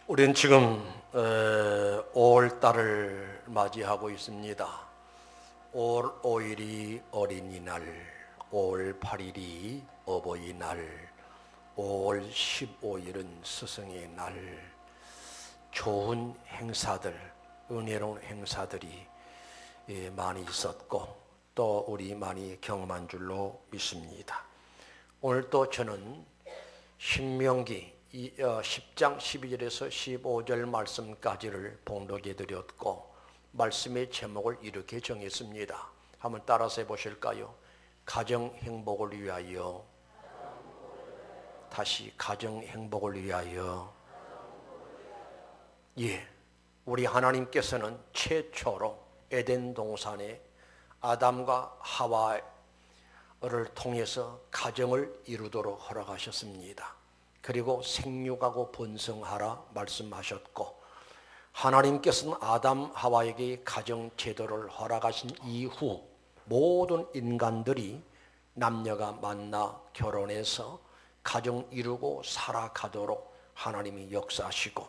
우리는 지금 5월달을 맞이하고 있습니다. 5월 5일이 어린이날, 5월 8일이 어버이날, 5월 15일은 스승의 날. 좋은 행사들, 은혜로운 행사들이 많이 있었고 또 우리 많이 경험한 줄로 믿습니다. 오늘 또 저는 신명기 10장 12절에서 15절 말씀까지를 봉독해 드렸고 말씀의 제목을 이렇게 정했습니다. 한번 따라서 해보실까요? 가정 행복을 위하여. 다시 가정 행복을 위하여. 우리 하나님께서는 최초로 에덴 동산에 아담과 하와를 통해서 가정을 이루도록 허락하셨습니다. 그리고 생육하고 번성하라 말씀하셨고, 하나님께서는 아담 하와에게 가정 제도를 허락하신 이후 모든 인간들이 남녀가 만나 결혼해서 가정 이루고 살아가도록 하나님이 역사하시고,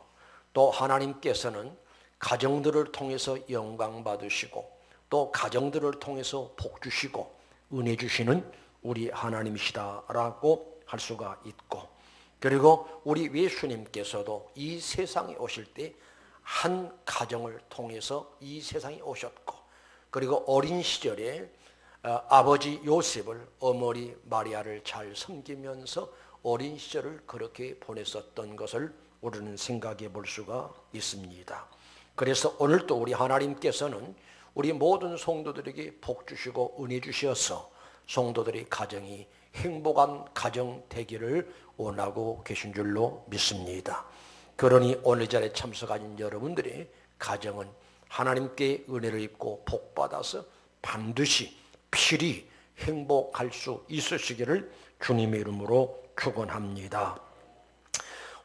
또 하나님께서는 가정들을 통해서 영광 받으시고 또 가정들을 통해서 복 주시고 은혜 주시는 우리 하나님이시다라고 할 수가 있고, 그리고 우리 예수님께서도 이 세상에 오실 때 한 가정을 통해서 이 세상에 오셨고, 그리고 어린 시절에 아버지 요셉을, 어머니 마리아를 잘 섬기면서 어린 시절을 그렇게 보냈었던 것을 우리는 생각해 볼 수가 있습니다. 그래서 오늘도 우리 하나님께서는 우리 모든 성도들에게 복 주시고 은혜 주셔서 성도들의 가정이 행복한 가정 되기를 원하고 계신 줄로 믿습니다. 그러니 오늘 자리에 참석하신 여러분들의 가정은 하나님께 은혜를 입고 복받아서 반드시 필히 행복할 수 있으시기를 주님의 이름으로 축원합니다.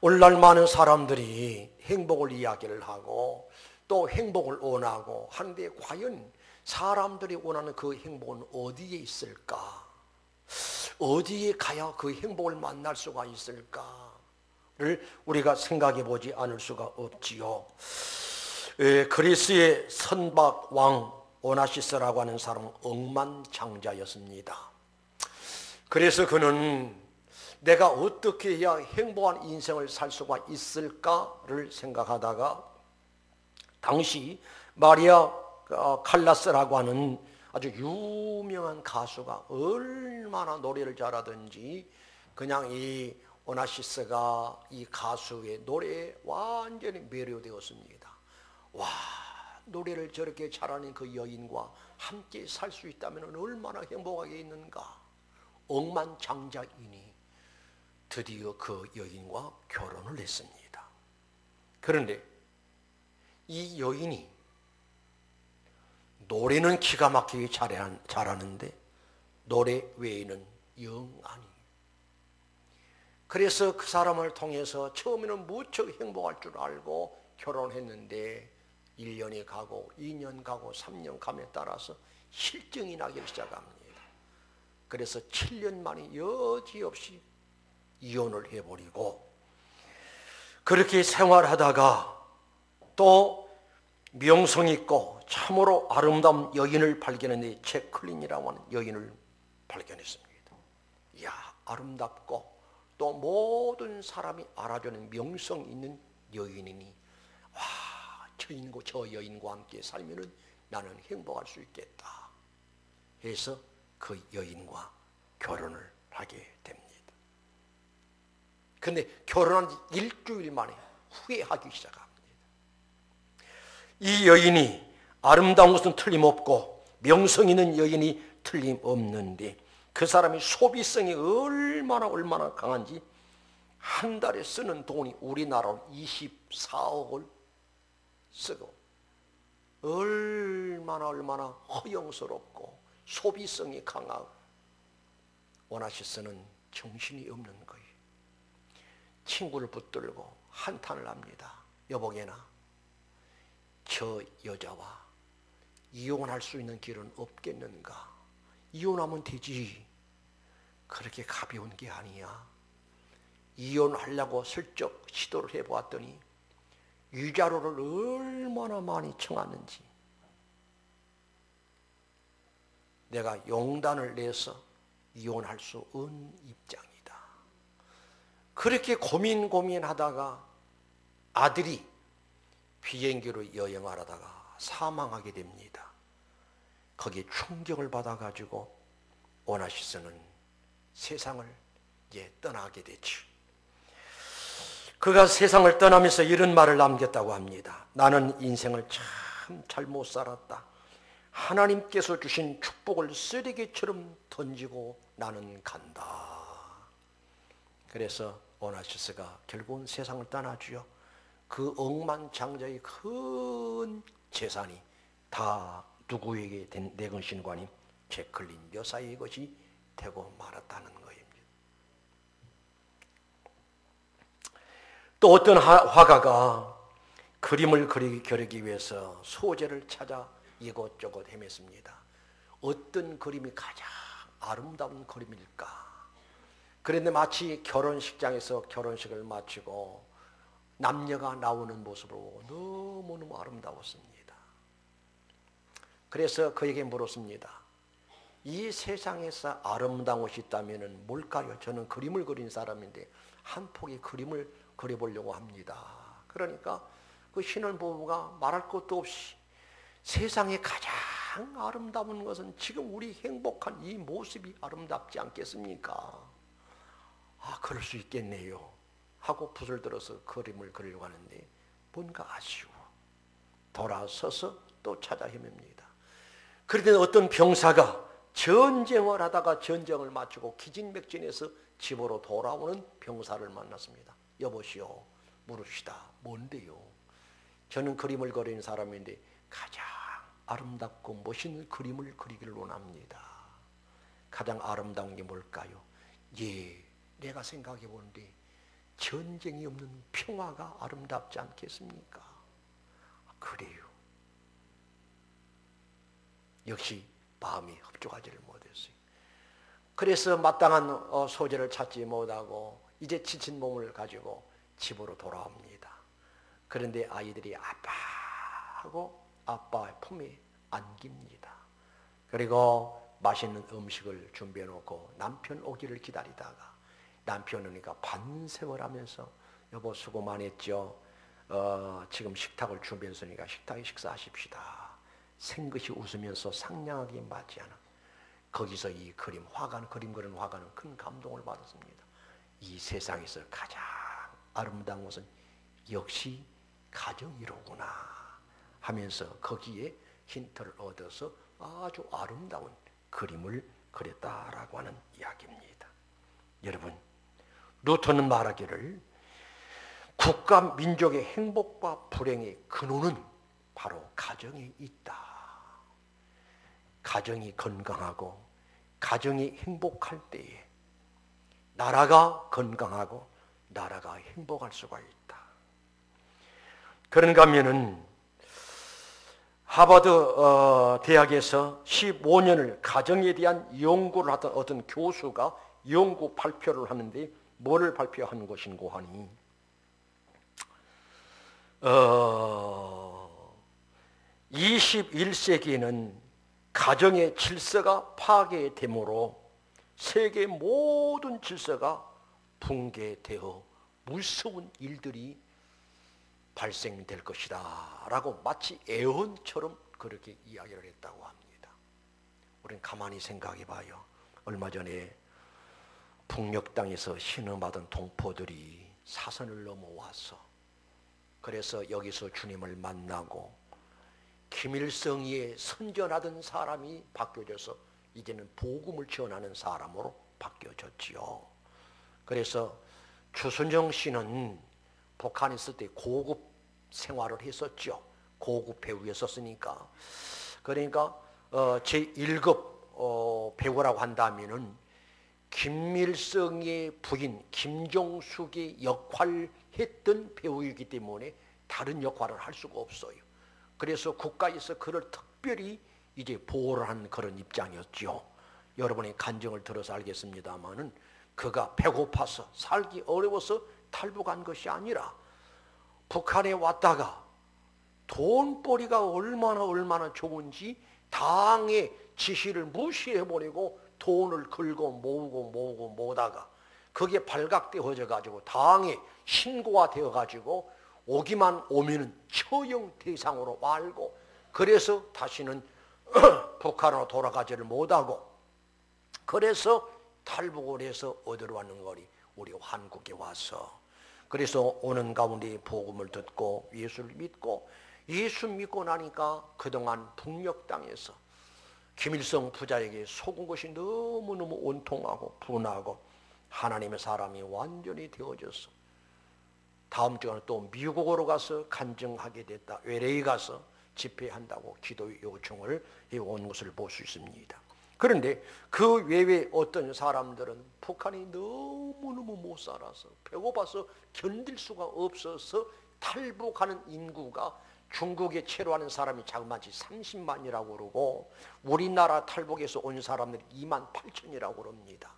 오늘날 많은 사람들이 행복을 이야기를 하고 또 행복을 원하고 하는데, 과연 사람들이 원하는 그 행복은 어디에 있을까? 어디에 가야 그 행복을 만날 수가 있을까를 우리가 생각해 보지 않을 수가 없지요. 그리스의 선박 왕 오나시스라고 하는 사람은 억만장자였습니다. 그래서 그는 내가 어떻게 해야 행복한 인생을 살 수가 있을까를 생각하다가 당시 마리아 칼라스라고 하는 아주 유명한 가수가 얼마나 노래를 잘하든지 그냥 이 오나시스가 이 가수의 노래에 완전히 매료되었습니다. 와, 노래를 저렇게 잘하는 그 여인과 함께 살 수 있다면 얼마나 행복하게 있는가. 억만장자이니 드디어 그 여인과 결혼을 했습니다. 그런데 이 여인이 노래는 기가 막히게 잘하는데 노래 외에는 영 아니에요. 그래서 그 사람을 통해서 처음에는 무척 행복할 줄 알고 결혼했는데 1년이 가고 2년 가고 3년 감에 따라서 실증이 나기 시작합니다. 그래서 7년 만에 여지없이 이혼을 해버리고, 그렇게 생활하다가 또 명성 있고 참으로 아름다운 여인을 발견했는데 제클린이라고 하는 여인을 발견했습니다. 이야, 아름답고 또 모든 사람이 알아주는 명성 있는 여인이니 와, 저 여인과 함께 살면 나는 행복할 수 있겠다 해서 그 여인과 결혼을 하게 됩니다. 그런데 결혼한 지 일주일 만에 후회하기 시작합니다. 이 여인이 아름다운 것은 틀림없고 명성 있는 여인이 틀림없는데 그 사람이 소비성이 얼마나 강한지 한 달에 쓰는 돈이 우리나라로 24억을 쓰고 얼마나 허영스럽고 소비성이 강하고 오나시스는 정신이 없는 거예요. 친구를 붙들고 한탄을 합니다. 여보게나, 저 여자와 이혼할 수 있는 길은 없겠는가? 이혼하면 되지. 그렇게 가벼운 게 아니야. 이혼하려고 슬쩍 시도를 해보았더니 위자료를 얼마나 많이 청하는지 내가 용단을 내서 이혼할 수 없는 입장이다. 그렇게 고민하다가 아들이 비행기로 여행하다가 사망하게 됩니다. 거기에 충격을 받아가지고 오나시스는 세상을 이제 떠나게 되죠. 그가 세상을 떠나면서 이런 말을 남겼다고 합니다. 나는 인생을 참 잘못 살았다. 하나님께서 주신 축복을 쓰레기처럼 던지고 나는 간다. 그래서 오나시스가 결국은 세상을 떠나주요. 그 억만장자의 큰 재산이 다 누구에게 내 것인가 하니 제클린 여사의 것이 되고 말았다는 것입니다. 또 어떤 화가가 그림을 그리기 위해서 소재를 찾아 이곳저곳 헤맸습니다. 어떤 그림이 가장 아름다운 그림일까? 그런데 마치 결혼식장에서 결혼식을 마치고 남녀가 나오는 모습을 보고 너무너무 아름다웠습니다. 그래서 그에게 물었습니다. 이 세상에서 아름다운 것이 있다면 뭘까요? 저는 그림을 그린 사람인데 한 폭의 그림을 그려보려고 합니다. 그러니까 그 신혼부부가 말할 것도 없이 세상에 가장 아름다운 것은 지금 우리 행복한 이 모습이 아름답지 않겠습니까? 아, 그럴 수 있겠네요 하고 붓을 들어서 그림을 그리려고 하는데 뭔가 아쉬워. 돌아서서 또 찾아 헤맵니다. 그런데 어떤 병사가 전쟁을 하다가 전쟁을 마치고 기진맥진해서 집으로 돌아오는 병사를 만났습니다. 여보시오, 물읍시다. 뭔데요? 저는 그림을 그리는 사람인데 가장 아름답고 멋있는 그림을 그리기를 원합니다. 가장 아름다운 게 뭘까요? 예, 내가 생각해 보는데 전쟁이 없는 평화가 아름답지 않겠습니까? 그래요. 역시 마음이 흡족하지를 못했어요. 그래서 마땅한 소재를 찾지 못하고 이제 지친 몸을 가지고 집으로 돌아옵니다. 그런데 아이들이 아빠하고 아빠의 품에 안깁니다. 그리고 맛있는 음식을 준비해 놓고 남편 오기를 기다리다가 남편 오니까 반성을 하면서 여보 수고 많이 했죠. 지금 식탁을 준비했으니까 식탁에 식사하십시다. 생긋이 웃으면서 상냥하게 맞이하는 거기서 이 그림 그리는 화가는 큰 감동을 받았습니다. 이 세상에서 가장 아름다운 것은 역시 가정이로구나 하면서 거기에 힌트를 얻어서 아주 아름다운 그림을 그렸다라고 하는 이야기입니다. 여러분, 루터는 말하기를 국가 민족의 행복과 불행의 근원은 바로 가정에 있다. 가정이 건강하고 가정이 행복할 때에 나라가 건강하고 나라가 행복할 수가 있다. 그런가 하면은 하버드 대학에서 15년을 가정에 대한 연구를 하던 어떤 교수가 연구 발표를 하는데 뭐를 발표하는 것인고 하니 21세기에는 가정의 질서가 파괴됨으로 세계 모든 질서가 붕괴되어 무서운 일들이 발생될 것이다 라고 마치 애언처럼 그렇게 이야기를 했다고 합니다. 우리는 가만히 생각해 봐요. 얼마 전에 북녘 땅에서 신음하던 동포들이 사선을 넘어와서 그래서 여기서 주님을 만나고 김일성이의 선전하던 사람이 바뀌어져서 이제는 복음을 전하는 사람으로 바뀌어졌지요. 그래서 추순정 씨는 북한에 있을 때 고급 생활을 했었죠. 고급 배우였었으니까. 그러니까 제1급 배우라고 한다면은 김일성의 부인 김종숙의 역할을 했던 배우이기 때문에 다른 역할을 할 수가 없어요. 그래서 국가에서 그를 특별히 이제 보호를 한 그런 입장이었죠. 여러분의 간증을 들어서 알겠습니다만은 그가 배고파서 살기 어려워서 탈북한 것이 아니라 북한에 왔다가 돈벌이가 얼마나 좋은지 당의 지시를 무시해버리고 돈을 긁어 모으다가 그게 발각되어져 가지고 당의 신고가 되어 가지고 오기만 오면은 처형 대상으로 알고, 그래서 다시는 북한으로 돌아가지를 못하고, 그래서 탈북을 해서 어디로 왔는 거리? 우리 한국에 와서. 그래서 오는 가운데 복음을 듣고 예수를 믿고, 예수 믿고 나니까 그동안 북녘 땅에서 김일성 부자에게 속은 것이 너무너무 온통하고 분하고 하나님의 사람이 완전히 되어졌어. 다음 주에는 또 미국으로 가서 간증하게 됐다. LA 가서 집회한다고 기도 요청을 해온 것을 볼 수 있습니다. 그런데 그 외에 어떤 사람들은 북한이 너무너무 못 살아서 배고파서 견딜 수가 없어서 탈북하는 인구가 중국에 체류하는 사람이 자그마치 30만이라고 그러고 우리나라 탈북에서 온 사람들이 2만 8천이라고 그럽니다.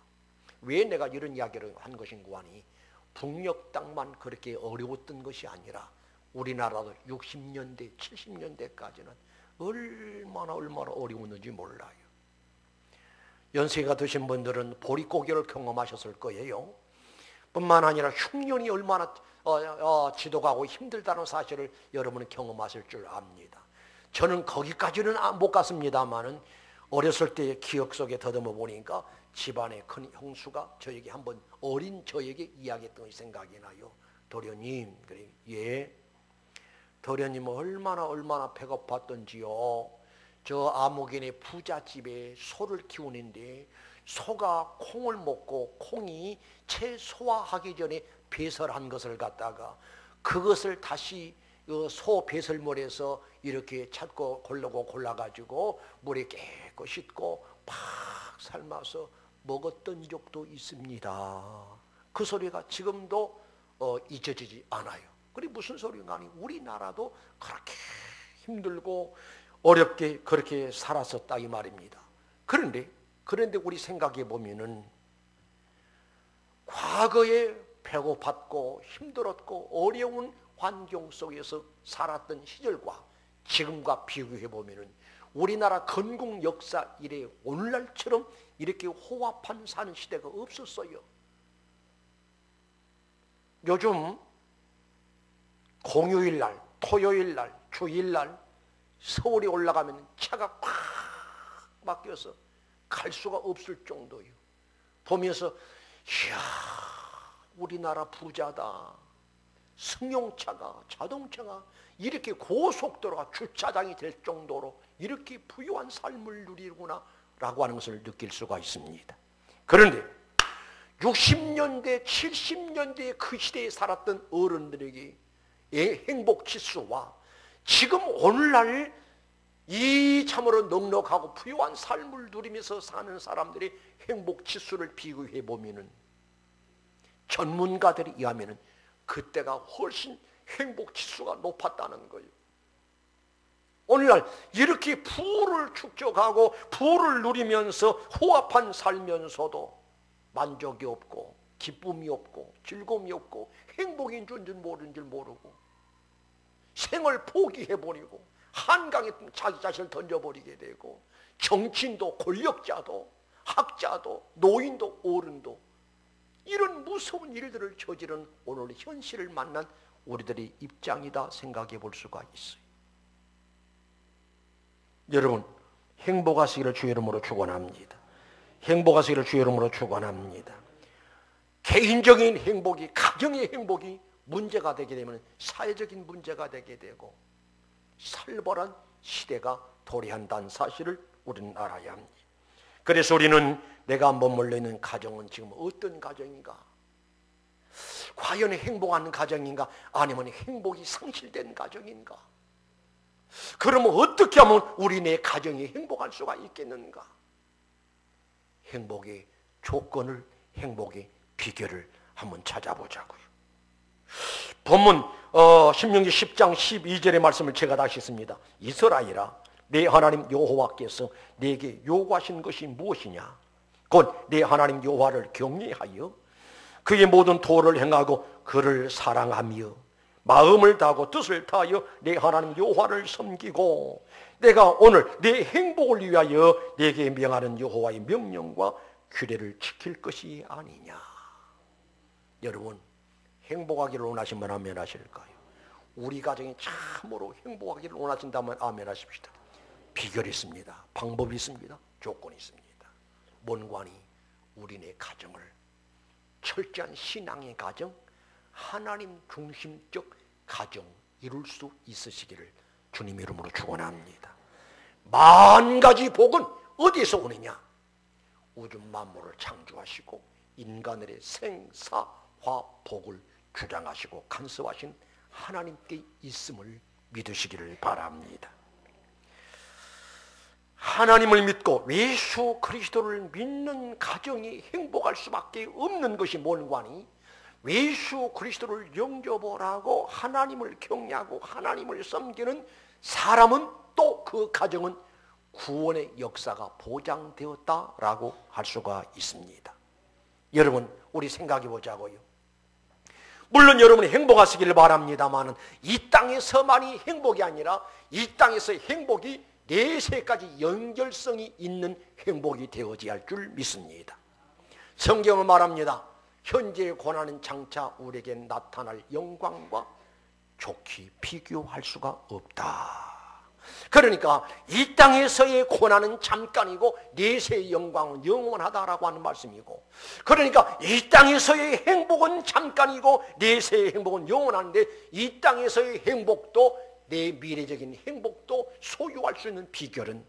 왜 내가 이런 이야기를 한 것인가 하니, 북녘 땅만 그렇게 어려웠던 것이 아니라 우리나라도 60년대, 70년대까지는 얼마나 어려웠는지 몰라요. 연세가 드신 분들은 보릿고개를 경험하셨을 거예요. 뿐만 아니라 흉년이 얼마나 지독하고 힘들다는 사실을 여러분은 경험하실 줄 압니다. 저는 거기까지는 못 갔습니다만은 어렸을 때의 기억 속에 더듬어 보니까 집안의 큰 형수가 저에게 한번 어린 저에게 이야기했던 것이 생각이 나요. 도련님, 그래, 예, 도련님은 얼마나 배고팠던지요. 저 아무개네 부잣집에 소를 키우는데 소가 콩을 먹고 콩이 채 소화하기 전에 배설한 것을 갖다가 그것을 다시 소 배설물에서 이렇게 찾고 골라가지고 물에 깨끗이 씻고 팍 삶아서 먹었던 적도 있습니다. 그 소리가 지금도 잊혀지지 않아요. 그게 무슨 소리가 아니, 우리나라도 그렇게 힘들고 어렵게 그렇게 살았었다 이 말입니다. 그런데 우리 생각해 보면은 과거에 배고팠고 힘들었고 어려운 환경 속에서 살았던 시절과 지금과 비교해 보면은 우리나라 건국 역사 이래 오늘날처럼 이렇게 호화판 사는 시대가 없었어요. 요즘 공휴일날, 토요일날, 주일날 서울에 올라가면 차가 꽉 막혀서 갈 수가 없을 정도예요. 보면서 이야, 우리나라 부자다. 승용차가, 자동차가 이렇게 고속도로가 주차장이 될 정도로 이렇게 부유한 삶을 누리구나 라고 하는 것을 느낄 수가 있습니다. 그런데 60년대, 70년대 그 시대에 살았던 어른들에게 행복지수와 지금 오늘날 이 참으로 넉넉하고 부유한 삶을 누리면서 사는 사람들의 행복지수를 비교해 보면은 전문가들이 의하면은 그때가 훨씬 행복지수가 높았다는 거예요. 오늘날 이렇게 부를 축적하고 부를 누리면서 호합한 살면서도 만족이 없고 기쁨이 없고 즐거움이 없고 행복인 줄 모르는 줄 모르고 생을 포기해버리고 한강에 자기 자신을 던져버리게 되고 정치인도 권력자도 학자도 노인도 어른도 이런 무서운 일들을 저지른 오늘 현실을 만난 우리들의 입장이다 생각해 볼 수가 있어요. 여러분, 행복하시기를 주의 이름으로 축원합니다. 행복하시기를 주의 이름으로 축원합니다. 개인적인 행복이, 가정의 행복이 문제가 되게 되면 사회적인 문제가 되게 되고 살벌한 시대가 도래한다는 사실을 우리는 알아야 합니다. 그래서 우리는 내가 머물러 있는 가정은 지금 어떤 가정인가? 과연 행복한 가정인가? 아니면 행복이 상실된 가정인가? 그러면 어떻게 하면 우리네 가정이 행복할 수가 있겠는가? 행복의 조건을, 행복의 비결을 한번 찾아보자고요. 본문 신명기 10장 12절의 말씀을 제가 다시 했습니다. 이스라엘아, 내 하나님 여호와께서 내게 요구하신 것이 무엇이냐? 곧 내 하나님 여호와를 경외하여 그의 모든 도를 행하고 그를 사랑하며 마음을 다하고 뜻을 다하여 내 하나님 여호와를 섬기고 내가 오늘 내 행복을 위하여 내게 명하는 여호와의 명령과 규례를 지킬 것이 아니냐. 여러분, 행복하기를 원하시면 아멘하실까요? 우리 가정이 참으로 행복하기를 원하신다면 아멘하십시다. 비결이 있습니다. 방법이 있습니다. 조건이 있습니다. 뭔관이 우리네 가정을 철저한 신앙의 가정, 하나님 중심적 가정 이룰 수 있으시기를 주님 이름으로 축원합니다. 만 가지 복은 어디에서 오느냐? 우주 만물을 창조하시고 인간들의 생사화 복을 주장하시고 간섭하신 하나님께 있음을 믿으시기를 바랍니다. 하나님을 믿고 예수 그리스도를 믿는 가정이 행복할 수밖에 없는 것이 뭔관이 예수 그리스도를 영접하고 하나님을 경외하고 하나님을 섬기는 사람은 또 그 가정은 구원의 역사가 보장되었다라고 할 수가 있습니다. 여러분, 우리 생각해 보자고요. 물론 여러분이 행복하시기를 바랍니다만 이 땅에서만이 행복이 아니라 이 땅에서 행복이 내세까지 연결성이 있는 행복이 되어져야 할 줄 믿습니다. 성경은 말합니다. 현재의 고난은 장차 우리에게 나타날 영광과 좋게 비교할 수가 없다. 그러니까 이 땅에서의 고난은 잠깐이고 내세의 영광은 영원하다라고 하는 말씀이고, 그러니까 이 땅에서의 행복은 잠깐이고 내세의 행복은 영원한데 이 땅에서의 행복도 내 미래적인 행복도 소유할 수 있는 비결은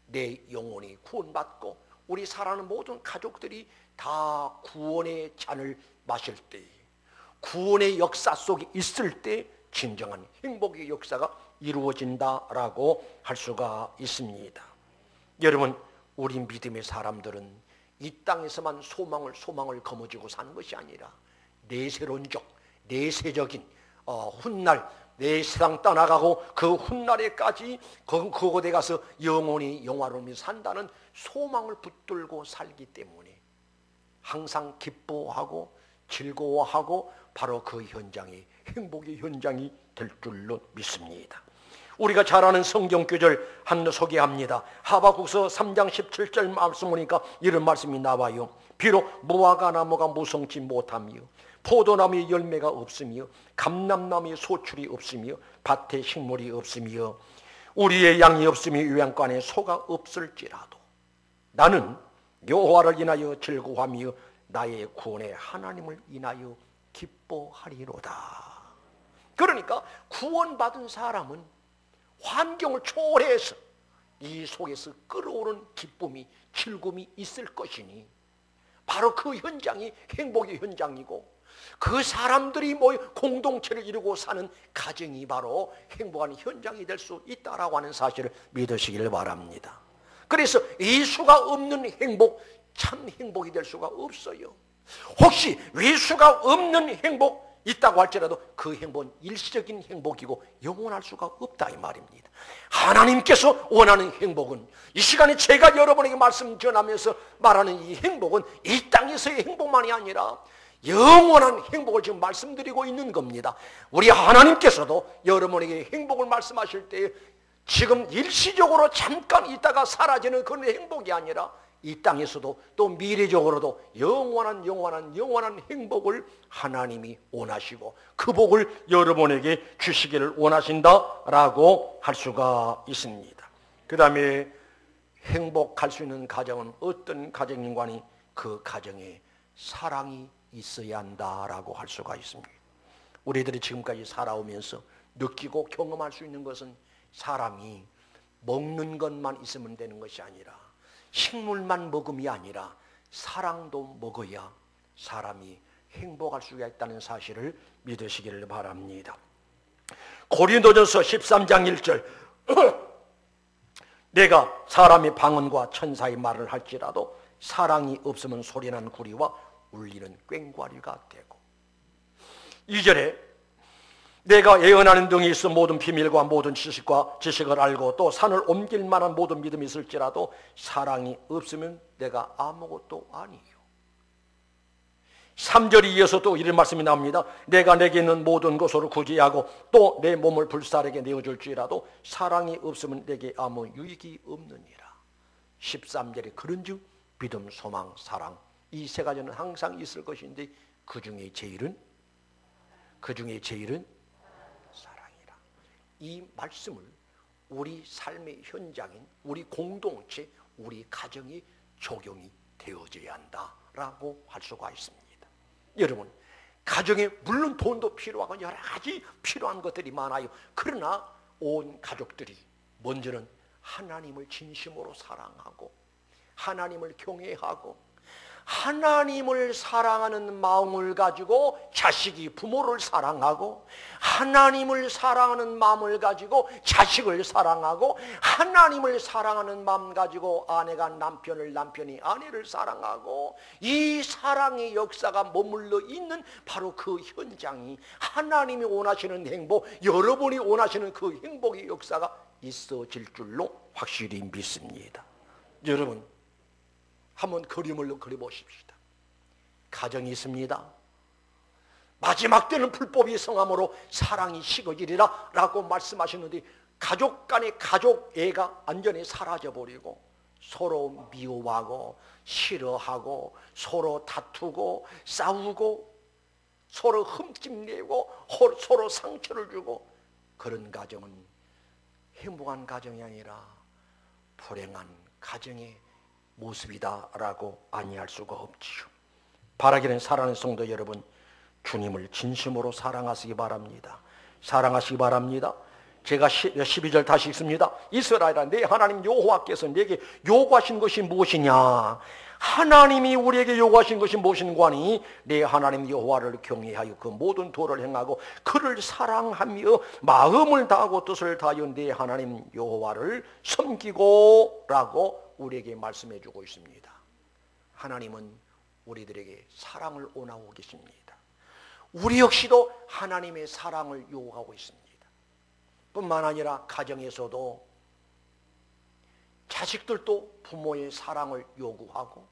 내 영혼이 구원받고 우리 사랑하는 모든 가족들이 다 구원의 잔을 마실 때, 구원의 역사 속에 있을 때 진정한 행복의 역사가 이루어진다라고 할 수가 있습니다. 여러분, 우리 믿음의 사람들은 이 땅에서만 소망을 거머쥐고 사는 것이 아니라 내세론적, 내세적인 훗날 내 세상 떠나가고 그 훗날에까지 그곳에 가서 영원히 영화로움이 산다는 소망을 붙들고 살기 때문에 항상 기뻐하고 즐거워하고 바로 그 현장이 행복의 현장이 될 줄로 믿습니다. 우리가 잘 아는 성경 구절 하나 소개합니다. 하박국서 3장 17절 말씀 보니까 이런 말씀이 나와요. 비록 무화과 나무가 무성치 못하며 포도나무에 열매가 없으며 감람나무에 소출이 없으며 밭에 식물이 없으며 우리의 양이 없으며 요양관에 소가 없을지라도 나는 여호와를 인하여 즐거워하며 나의 구원의 하나님을 인하여 기뻐하리로다. 그러니까 구원받은 사람은 환경을 초월해서 이 속에서 끌어오는 기쁨이, 즐거움이 있을 것이니 바로 그 현장이 행복의 현장이고 그 사람들이 모여 공동체를 이루고 사는 가정이 바로 행복한 현장이 될 수 있다라고 하는 사실을 믿으시길 바랍니다. 그래서 예수가 없는 행복, 참 행복이 될 수가 없어요. 혹시 예수가 없는 행복 있다고 할지라도 그 행복은 일시적인 행복이고 영원할 수가 없다 이 말입니다. 하나님께서 원하는 행복은 이 시간에 제가 여러분에게 말씀 전하면서 말하는 이 행복은 이 땅에서의 행복만이 아니라 영원한 행복을 지금 말씀드리고 있는 겁니다. 우리 하나님께서도 여러분에게 행복을 말씀하실 때 지금 일시적으로 잠깐 있다가 사라지는 그런 행복이 아니라 이 땅에서도 또 미래적으로도 영원한 행복을 하나님이 원하시고 그 복을 여러분에게 주시기를 원하신다라고 할 수가 있습니다. 그 다음에 행복할 수 있는 가정은 어떤 가정인가니 그 가정에 사랑이 있어야 한다라고 할 수가 있습니다. 우리들이 지금까지 살아오면서 느끼고 경험할 수 있는 것은 사람이 먹는 것만 있으면 되는 것이 아니라 식물만 먹음이 아니라 사랑도 먹어야 사람이 행복할 수가 있다는 사실을 믿으시기를 바랍니다. 고린도전서 13장 1절 내가 사람의 방언과 천사의 말을 할지라도 사랑이 없으면 소리난 구리와 울리는 꽹과리가 되고 2절에 내가 예언하는 등이 있어 모든 비밀과 모든 지식을 알고 또 산을 옮길 만한 모든 믿음이 있을지라도 사랑이 없으면 내가 아무것도 아니에요. 3절에 이어서 또 이런 말씀이 나옵니다. 내가 내게 있는 모든 것으로 구제하고 또 내 몸을 불살에게 내어줄지라도 사랑이 없으면 내게 아무 유익이 없느니라. 13절에 그런즉 믿음, 소망, 사랑, 이 세 가지는 항상 있을 것인데 그 중에 제일은 사랑이라. 이 말씀을 우리 삶의 현장인 우리 공동체, 우리 가정이 적용이 되어져야 한다라고 할 수가 있습니다. 여러분, 가정에 물론 돈도 필요하고 여러 가지 필요한 것들이 많아요. 그러나 온 가족들이 먼저는 하나님을 진심으로 사랑하고 하나님을 경외하고 하나님을 사랑하는 마음을 가지고 자식이 부모를 사랑하고 하나님을 사랑하는 마음을 가지고 자식을 사랑하고 하나님을 사랑하는 마음 가지고 아내가 남편을, 남편이 아내를 사랑하고 이 사랑의 역사가 머물러 있는 바로 그 현장이 하나님이 원하시는 행복, 여러분이 원하시는 그 행복의 역사가 있어질 줄로 확실히 믿습니다. 여러분, 한번 그림을 그려보십시다. 가정이 있습니다. 마지막 때는 불법이 성함으로 사랑이 식어지리라 라고 말씀하셨는데 가족 간의 가족애가 완전히 사라져버리고 서로 미워하고 싫어하고 서로 다투고 싸우고 서로 흠집내고 서로 상처를 주고 그런 가정은 행복한 가정이 아니라 불행한 가정의 모습이다라고 아니할 수가 없지요. 바라기는 사랑하는 성도 여러분, 주님을 진심으로 사랑하시기 바랍니다. 사랑하시기 바랍니다. 제가 12절 다시 읽습니다. 이스라엘아, 내 하나님 여호와께서 내게 요구하신 것이 무엇이냐? 하나님이 우리에게 요구하신 것이 무엇인가 하니 내 하나님 여호와를 경외하여 그 모든 도를 행하고 그를 사랑하며 마음을 다하고 뜻을 다하여 내 하나님 여호와를 섬기고 라고 우리에게 말씀해 주고 있습니다. 하나님은 우리들에게 사랑을 원하고 계십니다. 우리 역시도 하나님의 사랑을 요구하고 있습니다. 뿐만 아니라 가정에서도 자식들도 부모의 사랑을 요구하고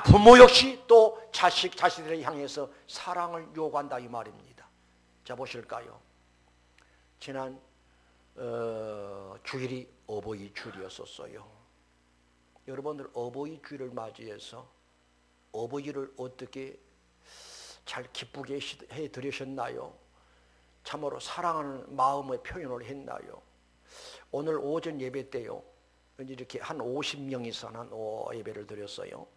부모 역시 또 자식들을 향해서 사랑을 요구한다 이 말입니다. 자, 보실까요? 지난 주일이 어버이 주일이었었어요. 여러분들 어버이 주일을 맞이해서 어버이를 어떻게 잘 기쁘게 해드리셨나요? 참으로 사랑하는 마음의 표현을 했나요? 오늘 오전 예배 때요, 이렇게 한 50명이서 한 예배를 드렸어요.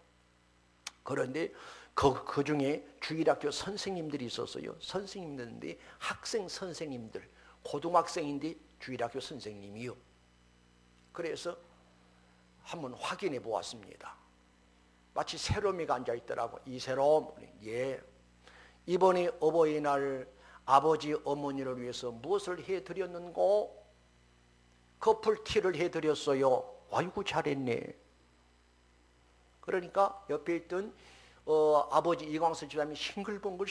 그런데 그 중에 주일학교 선생님들이 있었어요. 선생님들인데 학생 선생님들, 고등학생인데 주일학교 선생님이요. 그래서 한번 확인해 보았습니다. 마치 세롬이가 앉아있더라고. 이세롬, 예, 이번에 어버이날 아버지 어머니를 위해서 무엇을 해드렸는고? 커플티를 해드렸어요. 아이고 잘했네. 그러니까 옆에 있던 아버지 이광수 집사님이 싱글벙글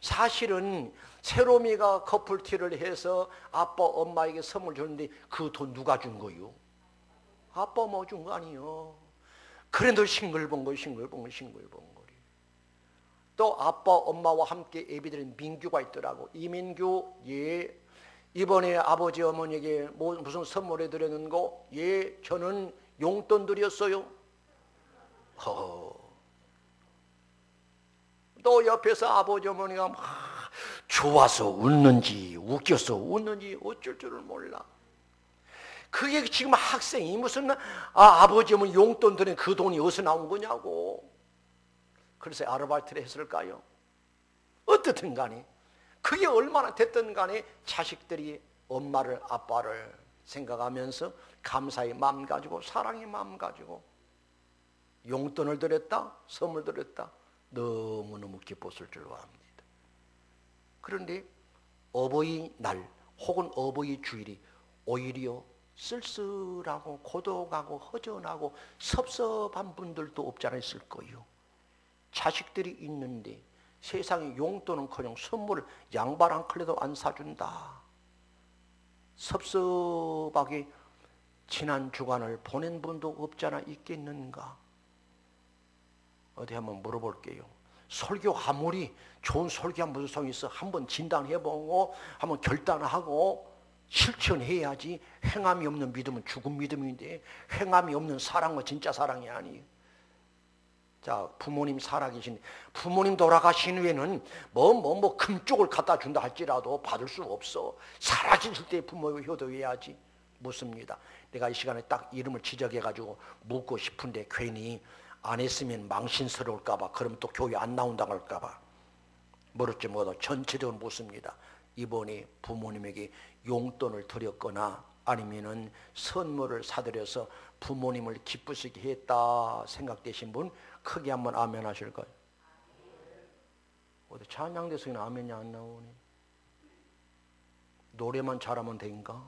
사실은 세롬이가 커플티를 해서 아빠 엄마에게 선물 줬는데 그 돈 누가 준 거요? 아빠 엄마 준 거 아니요. 그래도 싱글벙글 또 아빠 엄마와 함께 예배드린 민규가 있더라고. 이민규, 예, 이번에 아버지 어머니에게 무슨 선물해 드렸는고? 예, 저는 용돈 드렸어요. 또 옆에서 아버지 어머니가 막 좋아서 웃는지 웃겨서 웃는지 어쩔 줄을 몰라. 그게 지금 학생이 무슨 아버지 어머니 용돈 드린 그 돈이 어디서 나온 거냐고. 그래서 아르바이트를 했을까요? 어떻든 간에 그게 얼마나 됐든 간에 자식들이 엄마를 아빠를 생각하면서 감사의 마음 가지고 사랑의 마음 가지고 용돈을 드렸다, 선물 드렸다, 너무너무 기뻤을 줄 압니다. 그런데 어버이날 혹은 어버이 주일이 오히려 쓸쓸하고 고독하고 허전하고 섭섭한 분들도 없지 않아 있을 거예요. 자식들이 있는데 세상에 용돈은커녕 선물을 양발 한 켤레도 안 사준다. 섭섭하게 지난 주간을 보낸 분도 없지 않아 있겠는가. 어디 한번 물어볼게요. 설교 아무리 좋은 설교한 무슨 소용이 있어? 한번 진단해보고 한번 결단하고 실천해야지. 행함이 없는 믿음은 죽은 믿음인데 행함이 없는 사랑은 진짜 사랑이 아니에요. 자, 부모님 살아계신, 부모님 돌아가신 후에는 금쪽을 갖다 준다 할지라도 받을 수 없어. 살아계실 때 부모의 효도해야지. 묻습니다. 내가 이 시간에 딱 이름을 지적해가지고 묻고 싶은데 괜히 안 했으면 망신스러울까봐, 그러면 또 교회 안 나온다고 할까봐 모를지 모르도 전체적으로 묻습니다. 이번에 부모님에게 용돈을 드렸거나 아니면은 선물을 사드려서 부모님을 기쁘시게 했다 생각되신 분 크게 한번 아멘 하실까요? 어디 찬양대성에는 아멘이 안 나오네. 노래만 잘하면 된가?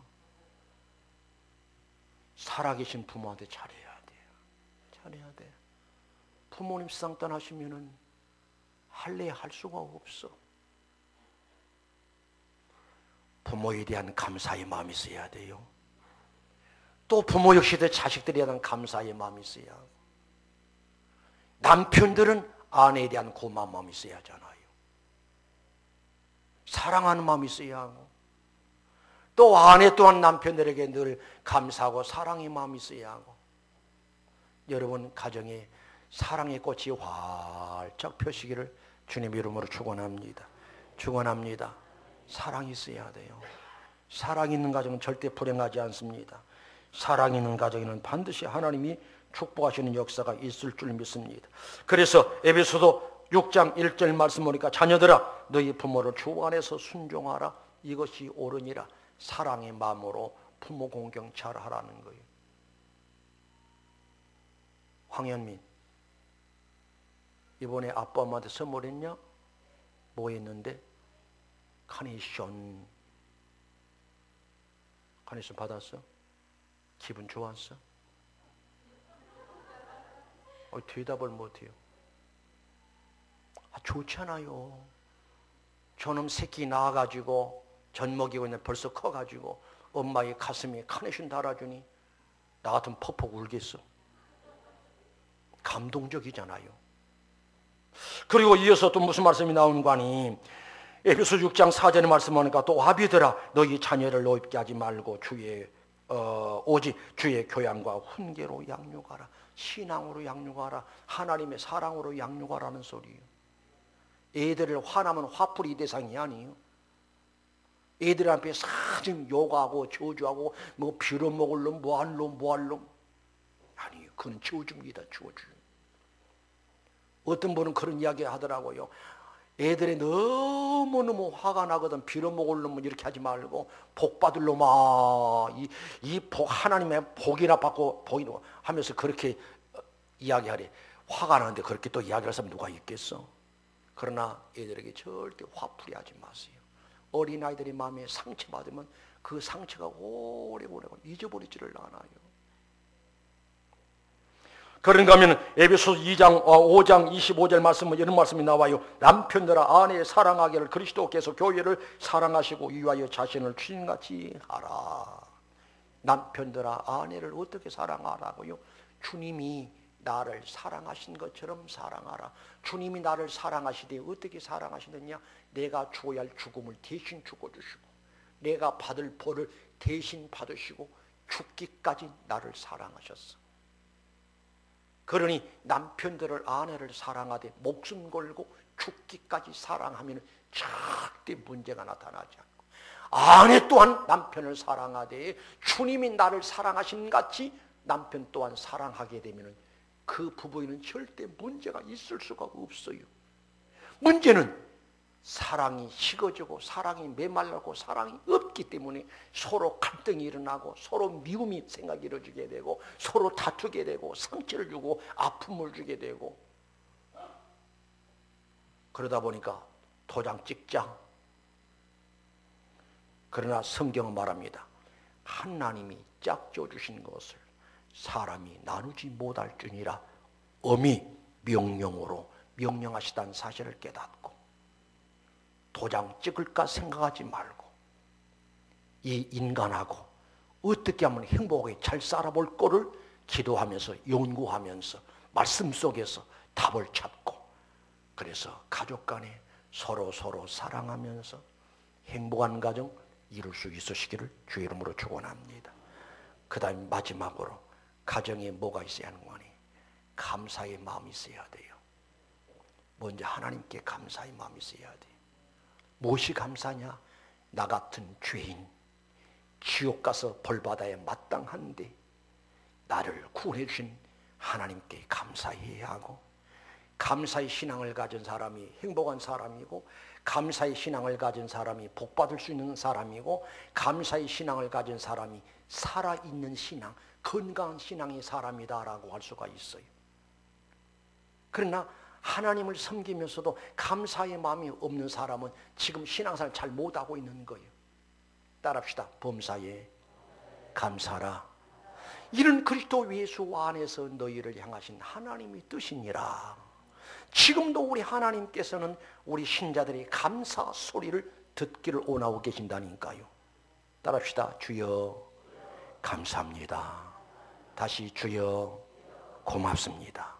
살아계신 부모한테 잘해야 돼요. 잘해야 돼. 부모님 세상 떠나시면은 할래 할 수가 없어. 부모에 대한 감사의 마음이 있어야 돼요. 또 부모 역시도 자식들에 대한 감사의 마음이 있어야 하고, 남편들은 아내에 대한 고마운 마음이 있어야 하잖아요. 사랑하는 마음이 있어야 하고, 또 아내 또한 남편들에게 늘 감사하고 사랑의 마음이 있어야 하고, 여러분 가정에 사랑의 꽃이 활짝 펴시기를 주님 이름으로 축원합니다. 축원합니다. 사랑이 있어야 돼요. 사랑 있는 가정은 절대 불행하지 않습니다. 사랑 있는 가정에는 반드시 하나님이 축복하시는 역사가 있을 줄 믿습니다. 그래서 에베소서 6장 1절 말씀 보니까 자녀들아 너희 부모를 주 안에서 순종하라. 이것이 옳으니라. 사랑의 마음으로 부모 공경 잘하라는 거예요. 황현민 이번에 아빠 엄마한테 선물했냐? 뭐 했는데? 카네이션 받았어? 기분 좋았어? 대답을 못해요. 좋잖아요. 저놈 새끼 낳아가지고 젖 먹이고 있는데 벌써 커가지고 엄마의 가슴에 카네이션 달아주니 나 같으면 퍽퍽 울겠어. 감동적이잖아요. 그리고 이어서 또 무슨 말씀이 나오는 거 아니? 에베소 6장 4절의 말씀하니까 또 아비들아 너희 자녀를 노엽게 하지 말고 오직 주의 교양과 훈계로 양육하라. 신앙으로 양육하라. 하나님의 사랑으로 양육하라는 소리예요. 애들을 화나면 화풀이 대상이 아니에요. 애들 앞에 사정 욕하고 저주하고 뭐 빌어먹을 놈 뭐할 놈 아니에요. 그건 저주입니다. 저주. 어떤 분은 그런 이야기 하더라고요. 애들이 너무너무 화가 나거든. 빌어먹을 놈은 이렇게 하지 말고 복 받을 놈아 이 복 하나님의 복이나 받고 복이나 하면서 그렇게 이야기하래. 화가 나는데 그렇게 또 이야기할 사람 누가 있겠어? 그러나 애들에게 절대 화풀이 하지 마세요. 어린아이들이 마음에 상처받으면 그 상처가 오래오래 잊어버리지를 않아요. 그런가 하면 에베소 5장 25절 말씀은 이런 말씀이 나와요. 남편들아 아내 사랑하기를 그리스도께서 교회를 사랑하시고 이와여 자신을 주님같이 하라. 남편들아 아내를 어떻게 사랑하라고요? 주님이 나를 사랑하신 것처럼 사랑하라. 주님이 나를 사랑하시되 어떻게 사랑하시느냐? 내가 죽어야 할 죽음을 대신 죽어주시고 내가 받을 벌을 대신 받으시고 죽기까지 나를 사랑하셨어. 그러니 남편들을 아내를 사랑하되 목숨 걸고 죽기까지 사랑하면 절대 문제가 나타나지 않고, 아내 또한 남편을 사랑하되 주님이 나를 사랑하신 같이 남편 또한 사랑하게 되면 그 부부에는 절대 문제가 있을 수가 없어요. 문제는 사랑이 식어지고 사랑이 메말라고 사랑이 없기 때문에 서로 갈등이 일어나고 서로 미움이 생각이 이루어지게 되고 서로 다투게 되고 상처를 주고 아픔을 주게 되고, 그러다 보니까 도장 찍자. 그러나 성경은 말합니다. 하나님이 짝져 주신 것을 사람이 나누지 못할 줄이라 엄히 명령으로 명령하시다는 사실을 깨닫고 도장 찍을까 생각하지 말고 이 인간하고 어떻게 하면 행복하게 잘 살아볼 거를 기도하면서 연구하면서 말씀 속에서 답을 찾고, 그래서 가족 간에 서로 사랑하면서 행복한 가정 이룰 수 있으시기를 주의 이름으로 축원합니다. 그 다음 마지막으로 가정에 뭐가 있어야 하는 거니? 감사의 마음이 있어야 돼요. 먼저 하나님께 감사의 마음이 있어야 돼. 무엇이 감사냐? 나 같은 죄인 지옥 가서 벌받아야 마땅한데 나를 구원해 주신 하나님께 감사해야 하고, 감사의 신앙을 가진 사람이 행복한 사람이고, 감사의 신앙을 가진 사람이 복받을 수 있는 사람이고, 감사의 신앙을 가진 사람이 살아있는 신앙, 건강한 신앙의 사람이다라고 할 수가 있어요. 그러나 하나님을 섬기면서도 감사의 마음이 없는 사람은 지금 신앙생활 잘 못하고 있는 거예요. 따라합시다. 범사에 감사라. 이런 그리스도 예수 안에서 너희를 향하신 하나님의 뜻이니라. 지금도 우리 하나님께서는 우리 신자들의 감사 소리를 듣기를 원하고 계신다니까요. 따라합시다. 주여 감사합니다. 다시 주여 고맙습니다.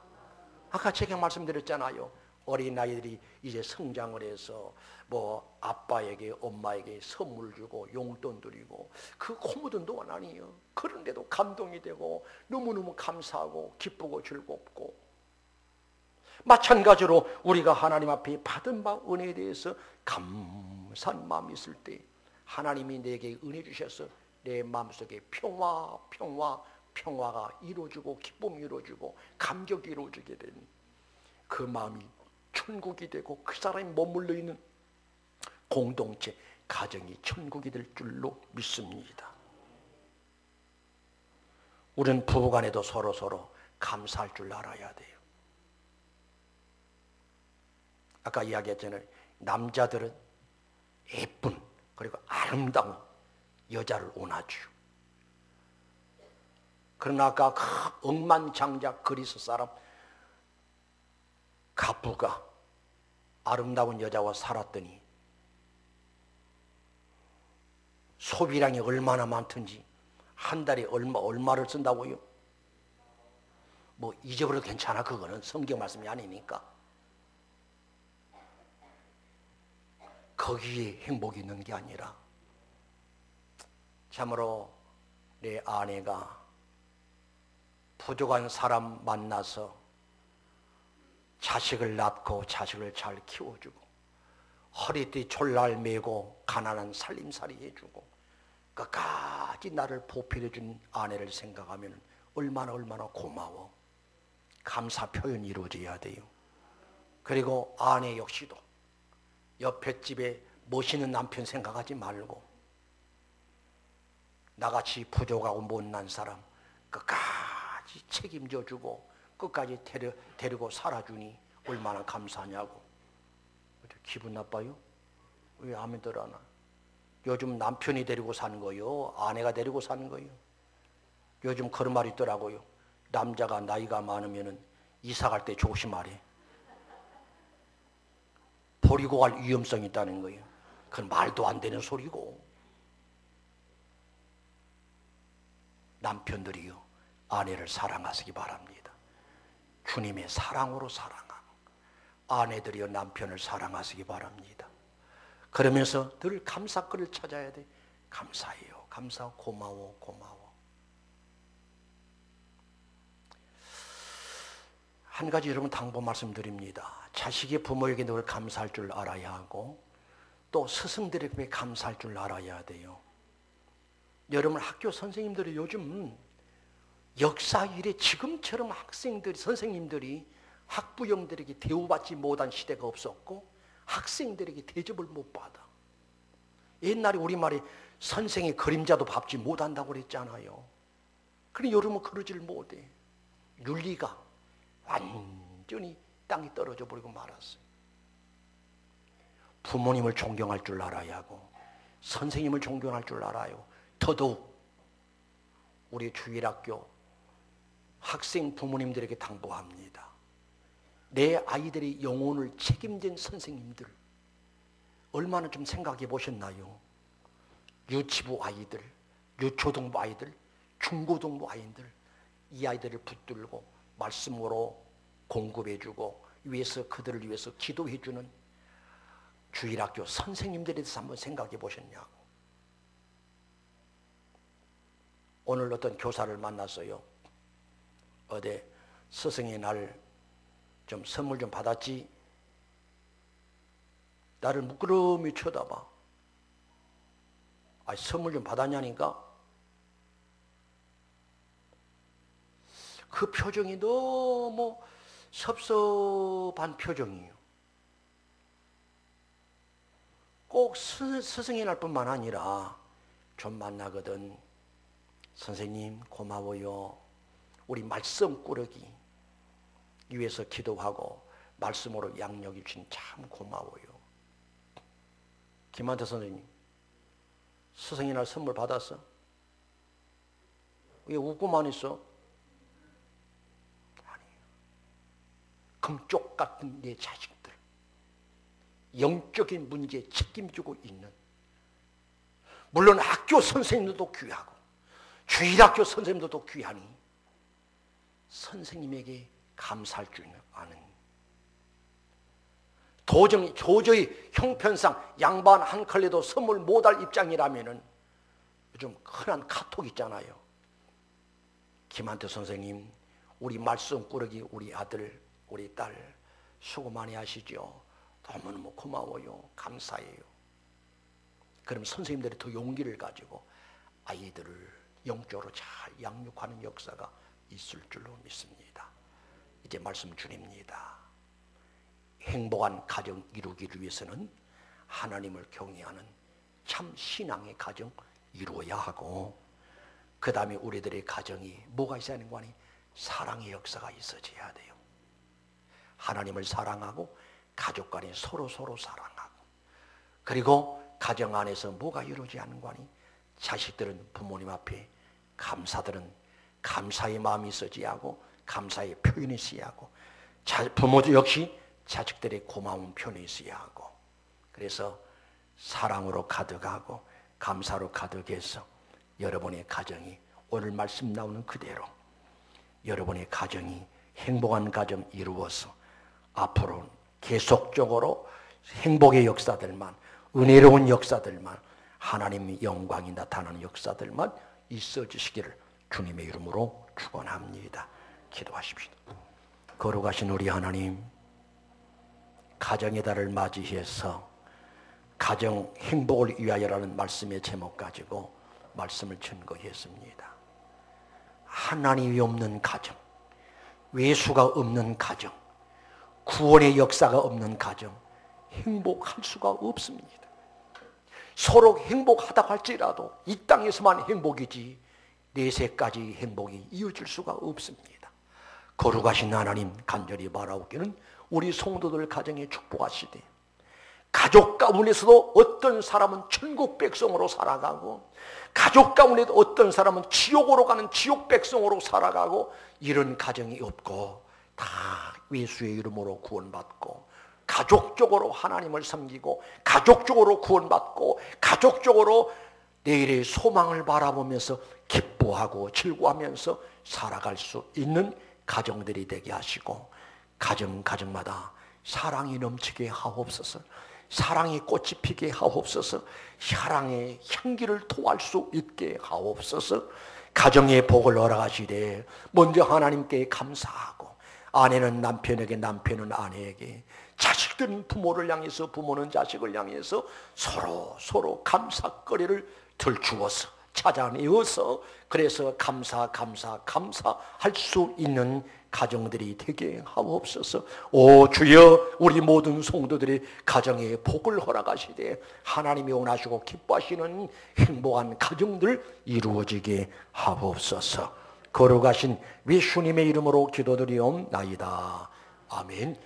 아까 제가 말씀드렸잖아요. 어린아이들이 이제 성장을 해서 뭐 아빠에게 엄마에게 선물 주고 용돈 드리고 그 고무돈 돈 아니에요. 그런데도 감동이 되고 너무너무 감사하고 기쁘고 즐겁고, 마찬가지로 우리가 하나님 앞에 받은 바 은혜에 대해서 감사한 마음이 있을 때 하나님이 내게 은혜 주셔서 내 마음속에 평화가 이루어지고 기쁨이 이루어지고 감격이 이루어지게 된 그 마음이 천국이 되고 그 사람이 머물러 있는 공동체, 가정이 천국이 될 줄로 믿습니다. 우리는 부부간에도 서로 감사할 줄 알아야 돼요. 아까 이야기했잖아요. 남자들은 예쁜 그리고 아름다운 여자를 원하죠. 그러나 아까 그 억만장자 그리스 사람 가부가 아름다운 여자와 살았더니 소비량이 얼마나 많든지 한 달에 얼마를 쓴다고요? 뭐 잊어버려도 괜찮아. 그거는 성경 말씀이 아니니까. 거기에 행복이 있는 게 아니라, 참으로 내 아내가 부족한 사람 만나서 자식을 낳고 자식을 잘 키워주고 허리띠 졸랄 매고 가난한 살림살이 해주고 끝까지 나를 보필해준 아내를 생각하면 얼마나 고마워. 감사 표현이 이루어져야 돼요. 그리고 아내 역시도 옆에 집에 멋있는 남편 생각하지 말고 나같이 부족하고 못난 사람 끝까지 책임져주고 끝까지 데리고 살아주니 얼마나 감사하냐고. 기분 나빠요? 왜 아멘들 안 하나? 요즘 남편이 데리고 사는 거요? 아내가 데리고 사는 거요? 요즘 그런 말이 있더라고요. 남자가 나이가 많으면 이사 갈 때 조심하래. 버리고 갈 위험성이 있다는 거예요. 그건 말도 안 되는 소리고. 남편들이요, 아내를 사랑하시기 바랍니다. 주님의 사랑으로 사랑하고 아내들이여 남편을 사랑하시기 바랍니다. 그러면서 늘 감사거리를 찾아야 돼. 감사해요. 감사, 고마워. 한 가지 여러분 당부 말씀드립니다. 자식이 부모에게 늘 감사할 줄 알아야 하고 또 스승들에게 감사할 줄 알아야 돼요. 여러분 학교 선생님들이 요즘 역사 이래 지금처럼 학생들이, 선생님들이 학부형들에게 대우받지 못한 시대가 없었고 학생들에게 대접을 못 받아. 옛날에 우리말에 선생의 그림자도 밟지 못한다고 그랬잖아요. 그런데 여러분 그러질 못해. 윤리가 완전히 땅에 떨어져 버리고 말았어요. 부모님을 존경할 줄 알아야 하고 선생님을 존경할 줄 알아요. 더더욱 우리 주일학교 학생 부모님들에게 당부합니다. 내 아이들의 영혼을 책임진 선생님들 얼마나 좀 생각해 보셨나요? 유치부 아이들, 유초등부 아이들, 중고등부 아이들, 이 아이들을 붙들고 말씀으로 공급해주고 위해서 그들을 위해서 기도해주는 주일학교 선생님들에 대해서 한번 생각해 보셨냐고. 오늘 어떤 교사를 만났어요. 어디 스승의 날 좀 선물 좀 받았지? 나를 무끄러미 쳐다봐. 아, 선물 좀 받았냐니까? 그 표정이 너무 섭섭한 표정이에요. 꼭 스승의 날뿐만 아니라 좀 만나거든. 선생님 고마워요. 우리 말씀 꾸러기 위해서 기도하고 말씀으로 양육해 주신 참 고마워요. 김한태 선생님 스승의 날 선물 받았어? 왜 웃고만 있어? 아니에요. 금쪽 같은 내 자식들 영적인 문제에 책임지고 있는, 물론 학교 선생님들도 귀하고 주일학교 선생님들도 귀하니 선생님에게 감사할 줄 아는, 도저히 형편상 양반 한 컬레도 선물 못할 입장이라면은 요즘 흔한 카톡 있잖아요. 김한태 선생님, 우리 말씀 꾸러기 우리 아들, 우리 딸 수고 많이 하시죠. 너무너무 고마워요. 감사해요. 그럼 선생님들이 더 용기를 가지고 아이들을 영적으로 잘 양육하는 역사가 있을 줄로 믿습니다. 이제 말씀 드립니다. 행복한 가정 이루기를 위해서는 하나님을 경외하는 참 신앙의 가정 이루어야 하고, 그 다음에 우리들의 가정이 뭐가 있어야 하는 거니? 사랑의 역사가 있어져야 돼요. 하나님을 사랑하고 가족 간에 서로 사랑하고, 그리고 가정 안에서 뭐가 이루어져야 하는 거니? 자식들은 부모님 앞에 감사들은 감사의 마음이 있어져야 하고 감사의 표현이 있어야 하고, 부모도 역시 자식들의 고마운 표현이 있어야 하고, 그래서 사랑으로 가득하고 감사로 가득해서 여러분의 가정이 오늘 말씀 나오는 그대로 여러분의 가정이 행복한 가정 이루어서 앞으로 계속적으로 행복의 역사들만, 은혜로운 역사들만, 하나님의 영광이 나타나는 역사들만 있어 주시기를 주님의 이름으로 축원합니다. 기도하십시오. 거룩하신 우리 하나님, 가정의 달을 맞이해서 가정 행복을 위하여라는 말씀의 제목 가지고 말씀을 증거했습니다. 하나님이 없는 가정, 외수가 없는 가정, 구원의 역사가 없는 가정, 행복할 수가 없습니다. 서로 행복하다고 할지라도 이 땅에서만 행복이지 내세까지 행복이 이어질 수가 없습니다. 거룩하신 하나님, 간절히 바라옵기는 우리 성도들 가정에 축복하시되, 가족 가운데서도 어떤 사람은 천국 백성으로 살아가고 가족 가운데도 어떤 사람은 지옥으로 가는 지옥 백성으로 살아가고, 이런 가정이 없고 다 예수의 이름으로 구원받고 가족적으로 하나님을 섬기고 가족적으로 구원받고 가족적으로 내일의 소망을 바라보면서 기뻐하고 즐거워하면서 살아갈 수 있는 가정들이 되게 하시고, 가정마다 사랑이 넘치게 하옵소서. 사랑의 꽃이 피게 하옵소서. 사랑의 향기를 토할 수 있게 하옵소서. 가정의 복을 허락하시되 먼저 하나님께 감사하고, 아내는 남편에게, 남편은 아내에게, 자식들은 부모를 향해서, 부모는 자식을 향해서 서로 감사거리를 들추어서 찾아내어서, 그래서 감사할 수 있는 가정들이 되게 하옵소서. 오 주여, 우리 모든 성도들이 가정에 복을 허락하시되 하나님이 원하시고 기뻐하시는 행복한 가정들 이루어지게 하옵소서. 거룩하신 예수님의 이름으로 기도드리옵나이다. 아멘.